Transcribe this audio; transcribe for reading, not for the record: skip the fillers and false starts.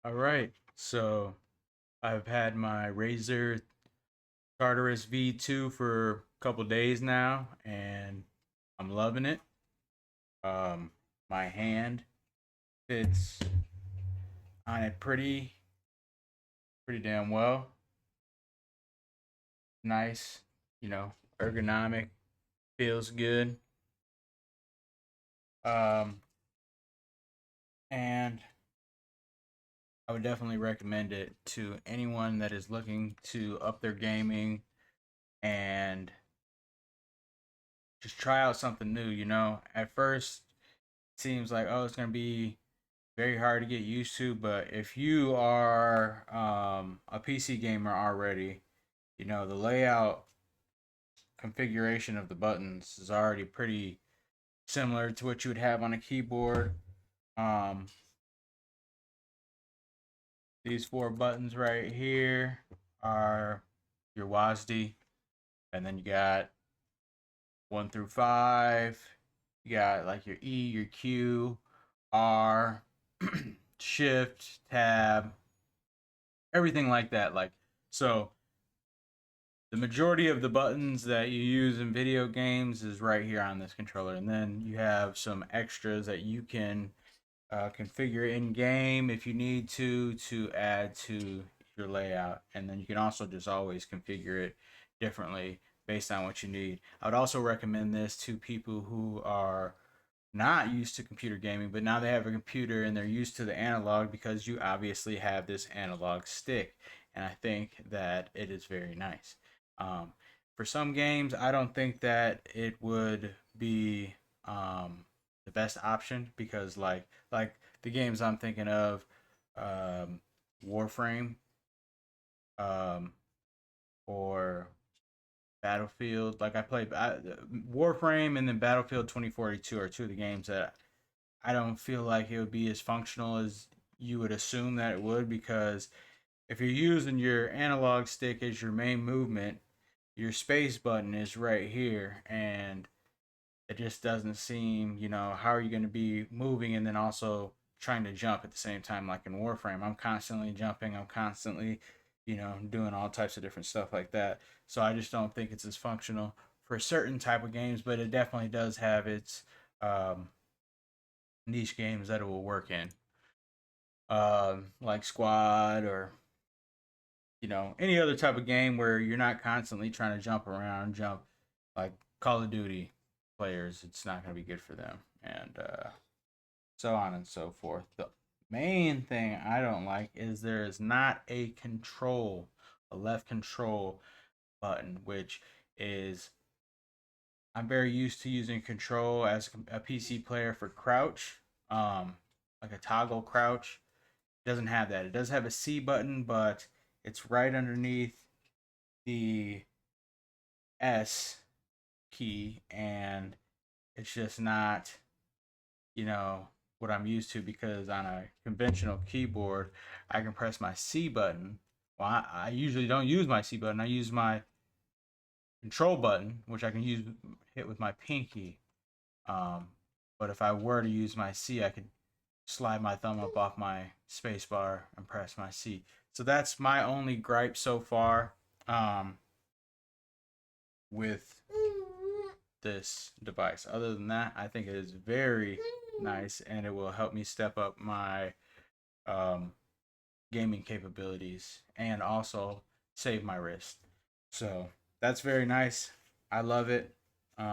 All right, so I've had my Razer Tartarus V2 for a couple days now, and I'm loving it. Um, my hand fits on it pretty damn well. Nice, ergonomic, feels good. Um, and I would definitely recommend it to anyone that is looking to up their gaming and just try out something new. At first it seems like, oh, it's gonna be very hard to get used to, but if you are a PC gamer already, the layout configuration of the buttons is already pretty similar to what you would have on a keyboard. Um, these four buttons right here are your WASD, and then you got 1 through 5. You got like your E, your Q, R, Shift, Tab, everything like that. So the majority of the buttons that you use in video games is right here on this controller, and then you have some extras that you can configure in game if you need to add to your layout, and then you can also just always configure it differently based on what you need. I would also recommend this to people who are not used to computer gaming, but now they have a computer and they're used to the analog because you obviously have this analog stick. And I think that it is very nice. Um, for some games, I don't think that it would be the best option because, like the games I'm thinking of, um, Warframe, um, or Battlefield. Like I played Warframe and then Battlefield 2042 are two of the games that I don't feel like it would be as functional as you would assume that it would, because if you're using your analog stick as your main movement, your space button is right here, and it just doesn't seem, how are you going to be moving and then also trying to jump at the same time? Like in Warframe, I'm constantly jumping, I'm constantly, doing all types of different stuff like that. So I just don't think it's as functional for certain type of games, but it definitely does have its um, niche games that it will work in, like Squad, or any other type of game where you're not constantly trying to jump around, jump, like Call of Duty players. It's not going to be good for them, and so on and so forth. The main thing I don't like is there is not a left control button, which is, I'm very used to using control as a PC player for crouch, um, like a toggle crouch. It doesn't have that. It does have a C button, but it's right underneath the S key, and it's just not, you know, what I'm used to, because on a conventional keyboard, I can press my C button. Well, I usually don't use my C button. I use my control button, which I can hit with my pinky. Um, but if I were to use my C, I could slide my thumb up off my space bar and press my C. So that's my only gripe so far, with this device. Other than that, I think it is very nice, and it will help me step up my um, gaming capabilities and also save my wrist. So that's very nice. I love it.